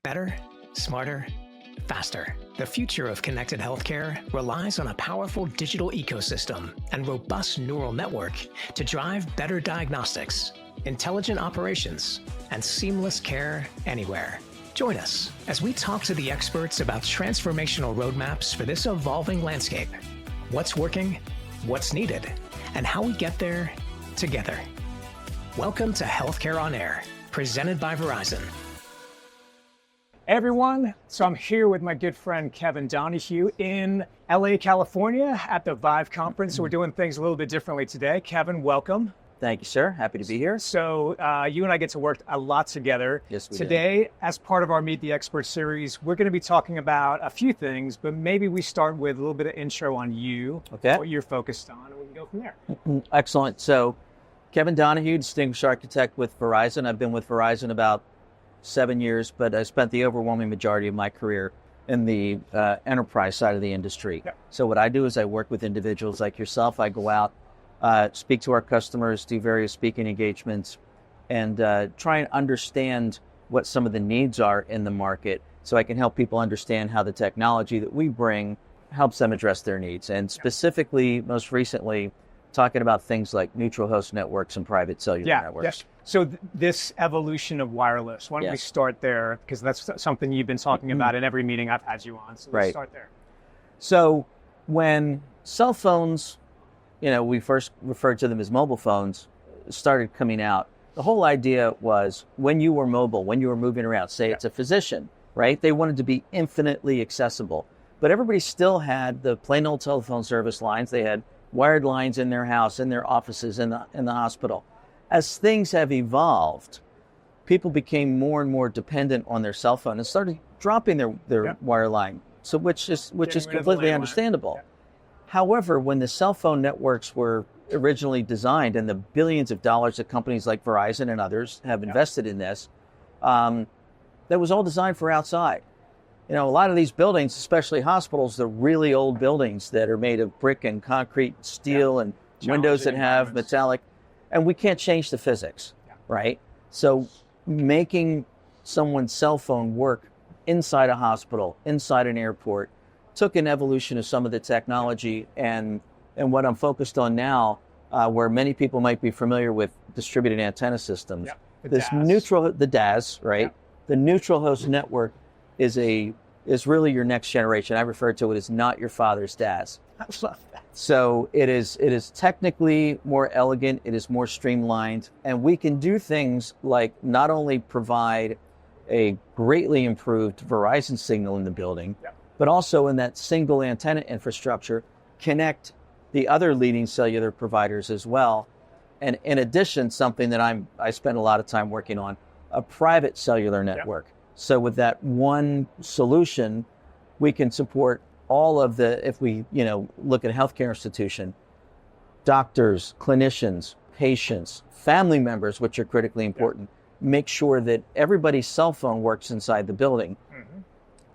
Better, smarter, faster. The future of connected healthcare relies on a powerful digital ecosystem and robust neural network to drive better diagnostics, intelligent operations, and seamless care anywhere. Join us as we talk to the experts about transformational roadmaps for this evolving landscape, what's working, what's needed, and how we get there together. Welcome to Healthcare on Air, presented by Verizon. Hey everyone, so I'm here with my good friend Kevin Donahue in LA, California at the Vive conference. So we're doing things a little bit differently today. Kevin, welcome. Thank you, sir. Happy to be here. So you and I get to work a lot together. Yes, we Today, do. As part of our Meet the Expert series, we're going to be talking about a few things, but maybe we start with a little bit of intro on you, what you're focused on, and we can go from there. Excellent. So Kevin Donahue, Distinguished Architect with Verizon. I've been with Verizon about 7 years, but I spent the overwhelming majority of my career in the enterprise side of the industry. Yep. So what I do is I work with individuals like yourself. I go out, speak to our customers, do various speaking engagements, and try and understand what some of the needs are in the market so I can help people understand how the technology that we bring helps them address their needs. And specifically, most recently, talking about things like neutral host networks and private cellular networks. Yes. So this evolution of wireless, why don't we start there? Because that's something you've been talking about in every meeting I've had you on. So let's start there. So when cell phones, we first referred to them as mobile phones, started coming out, the whole idea was when you were mobile, when you were moving around, say it's a physician, right? They wanted to be infinitely accessible. But everybody still had the plain old telephone service lines. They had wired lines in their house, in their offices, in the hospital. As things have evolved, people became more and more dependent on their cell phone and started dropping their wire line, so which is completely understandable. However, when the cell phone networks were originally designed and the billions of dollars that companies like Verizon and others have invested in this, that was all designed for outside. A lot of these buildings, especially hospitals, they're really old buildings that are made of brick and concrete, steel, and windows that have metallic, and we can't change the physics, right? So making someone's cell phone work inside a hospital, inside an airport, took an evolution of some of the technology, and what I'm focused on now, where many people might be familiar with distributed antenna systems, the DAS, right? Yeah. The neutral host network is really your next generation. I refer to it as not your father's DAS. I love that. So it is technically more elegant, it is more streamlined, and we can do things like not only provide a greatly improved Verizon signal in the building, but also in that single antenna infrastructure, connect the other leading cellular providers as well. And in addition, something that I spend a lot of time working on, a private cellular network. So with that one solution, we can support all of if we, look at a healthcare institution, doctors, clinicians, patients, family members, which are critically important, make sure that everybody's cell phone works inside the building. Mm-hmm.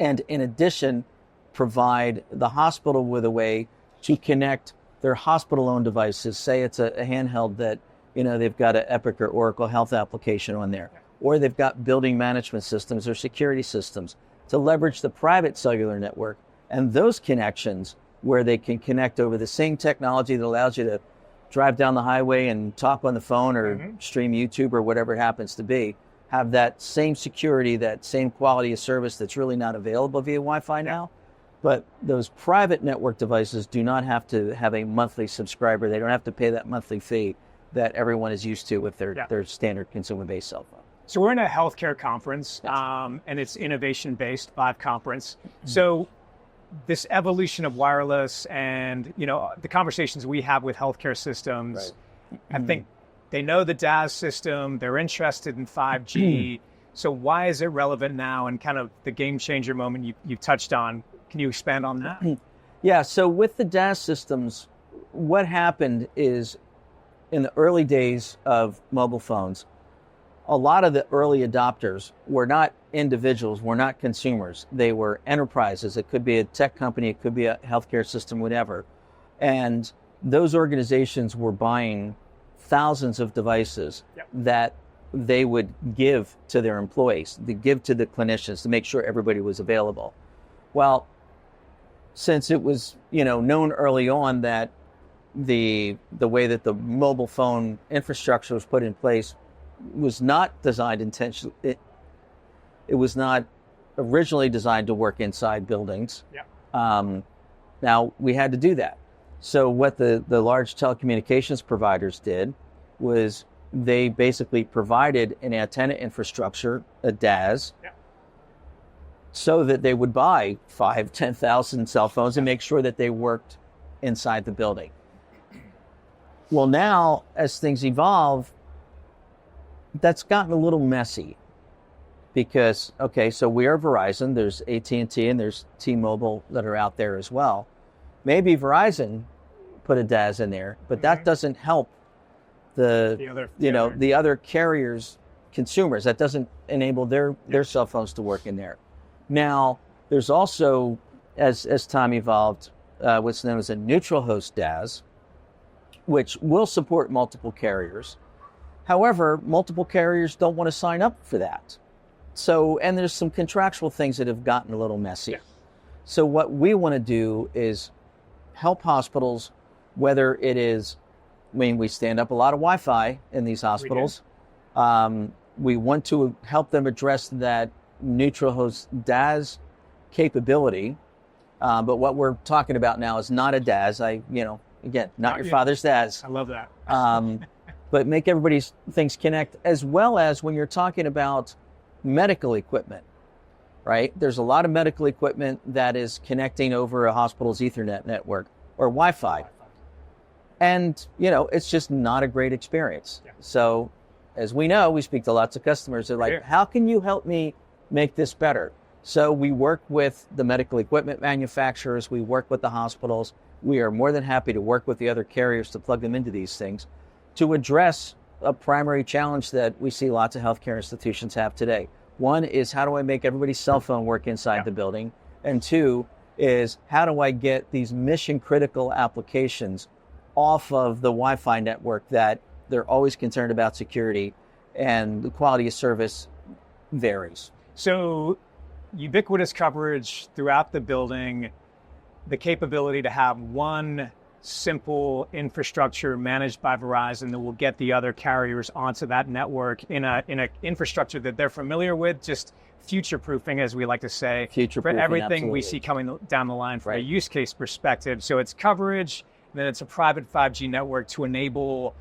And in addition, provide the hospital with a way to connect their hospital-owned devices. Say it's a handheld that, they've got an Epic or Oracle Health application on there. Or they've got building management systems or security systems to leverage the private cellular network and those connections where they can connect over the same technology that allows you to drive down the highway and talk on the phone or stream YouTube or whatever it happens to be, have that same security, that same quality of service that's really not available via Wi-Fi now. But those private network devices do not have to have a monthly subscriber. They don't have to pay that monthly fee that everyone is used to with their standard consumer-based cell phone. So we're in a healthcare conference, and it's innovation-based, Vive conference. So this evolution of wireless and, the conversations we have with healthcare systems, I think they know the DAS system, they're interested in 5G. So why is it relevant now, and kind of the game changer moment you touched on? Can you expand on that? Yeah, so with the DAS systems, what happened is in the early days of mobile phones, a lot of the early adopters were not individuals, were not consumers. They were enterprises. It could be a tech company, it could be a healthcare system, whatever. And those organizations were buying thousands of devices that they would give to their employees, to give to the clinicians to make sure everybody was available. Well, since it was, known early on that the way that the mobile phone infrastructure was put in place was not designed intentionally. It was not originally designed to work inside buildings. Yeah. Now we had to do that. So what the large telecommunications providers did was they basically provided an antenna infrastructure, a DAS, yeah, so that they would buy 5,000, 10,000 cell phones and make sure that they worked inside the building. Well, now as things evolve, that's gotten a little messy because, okay, so we are Verizon, there's AT&T and there's T-Mobile that are out there as well. Maybe Verizon put a DAS in there, but that doesn't help the other carriers, consumers. That doesn't enable their cell phones to work in there. Now, there's also, as time evolved, what's known as a neutral host DAS, which will support multiple carriers. However, multiple carriers don't want to sign up for that. So, and there's some contractual things that have gotten a little messy. Yeah. So what we want to do is help hospitals, whether it is, we stand up a lot of Wi-Fi in these hospitals. We want to help them address that neutral host DAS capability. But what we're talking about now is not a DAS. Again, not your father's DAS. I love that. But make everybody's things connect, as well as when you're talking about medical equipment, right? There's a lot of medical equipment that is connecting over a hospital's Ethernet network or Wi-Fi. And, it's just not a great experience. Yeah. So as we know, we speak to lots of customers. They're like, how can you help me make this better? So we work with the medical equipment manufacturers. We work with the hospitals. We are more than happy to work with the other carriers to plug them into these things to address a primary challenge that we see lots of healthcare institutions have today. One is, how do I make everybody's cell phone work inside the building? And two is, how do I get these mission critical applications off of the Wi-Fi network that they're always concerned about security and the quality of service varies. So ubiquitous coverage throughout the building, the capability to have one simple infrastructure managed by Verizon that will get the other carriers onto that network in a infrastructure that they're familiar with, just future-proofing, as we like to say, for everything absolutely. We see coming down the line from a use case perspective. So it's coverage, and then it's a private 5G network to enable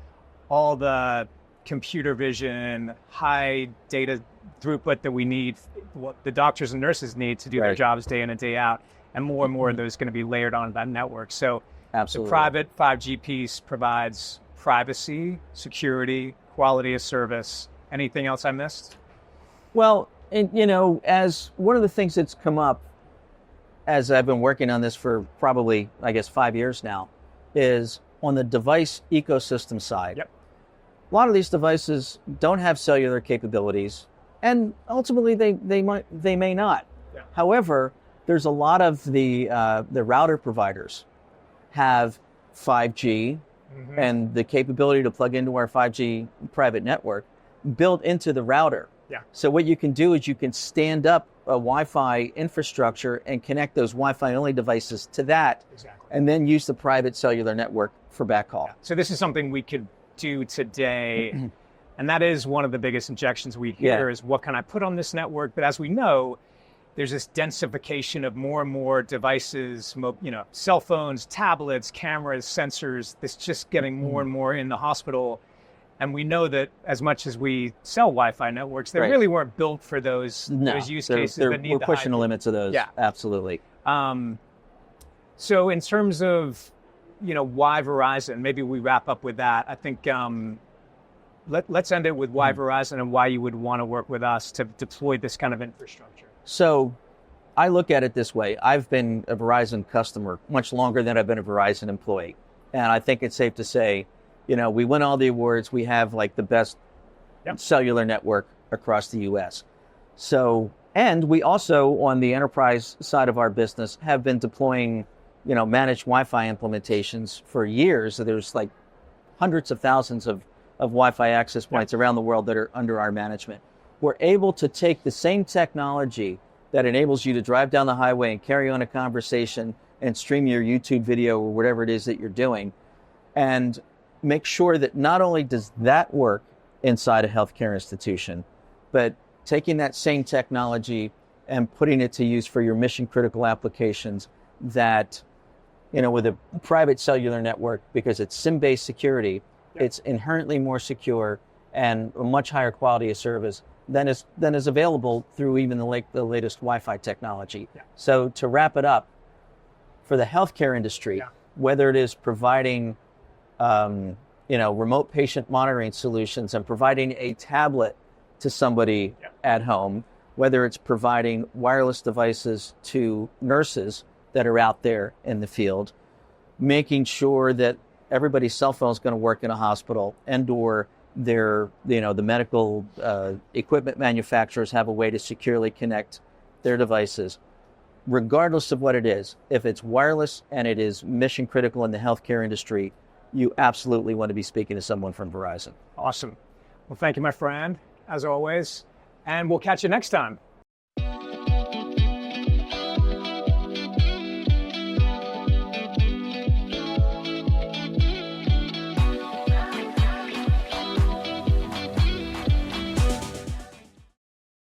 all the computer vision, high data throughput that we need, what the doctors and nurses need to do their jobs day in and day out. And more of those going to be layered onto that network. So absolutely. The private 5G piece provides privacy, security, quality of service. Anything else I missed? Well, as one of the things that's come up as I've been working on this for probably, 5 years now, is on the device ecosystem side. Yep. A lot of these devices don't have cellular capabilities, and ultimately they may not. Yeah. However, there's a lot of the router providers have 5G and the capability to plug into our 5G private network built into the router. Yeah. So what you can do is you can stand up a Wi-Fi infrastructure and connect those Wi-Fi only devices to that, and then use the private cellular network for backhaul. Yeah. So this is something we could do today, and that is one of the biggest objections we hear is, what can I put on this network? But as we know, there's this densification of more and more devices, cell phones, tablets, cameras, sensors. That's just getting more and more in the hospital. And we know that as much as we sell Wi-Fi networks, they really weren't built for those use cases that need we're pushing the limits of those. Yeah, absolutely. So in terms of, why Verizon, maybe we wrap up with that. I think let's end it with why Verizon and why you would want to work with us to deploy this kind of infrastructure. So I look at it this way. I've been a Verizon customer much longer than I've been a Verizon employee. And I think it's safe to say, we win all the awards. We have the best cellular network across the U.S. So, and we also, on the enterprise side of our business, have been deploying, managed Wi-Fi implementations for years. So there's hundreds of thousands of of Wi-Fi access points around the world that are under our management. We're able to take the same technology that enables you to drive down the highway and carry on a conversation and stream your YouTube video or whatever it is that you're doing, and make sure that not only does that work inside a healthcare institution, but taking that same technology and putting it to use for your mission critical applications that, with a private cellular network, because it's SIM-based security, it's inherently more secure and a much higher quality of service than is available through even the latest Wi-Fi technology. So to wrap it up, for the healthcare industry, whether it is providing remote patient monitoring solutions and providing a tablet to somebody at home, whether it's providing wireless devices to nurses that are out there in the field, making sure that everybody's cell phone is going to work in a hospital, and or the medical equipment manufacturers have a way to securely connect their devices. Regardless of what it is, if it's wireless and it is mission critical in the healthcare industry, you absolutely want to be speaking to someone from Verizon. Awesome. Well, thank you, my friend, as always, and we'll catch you next time.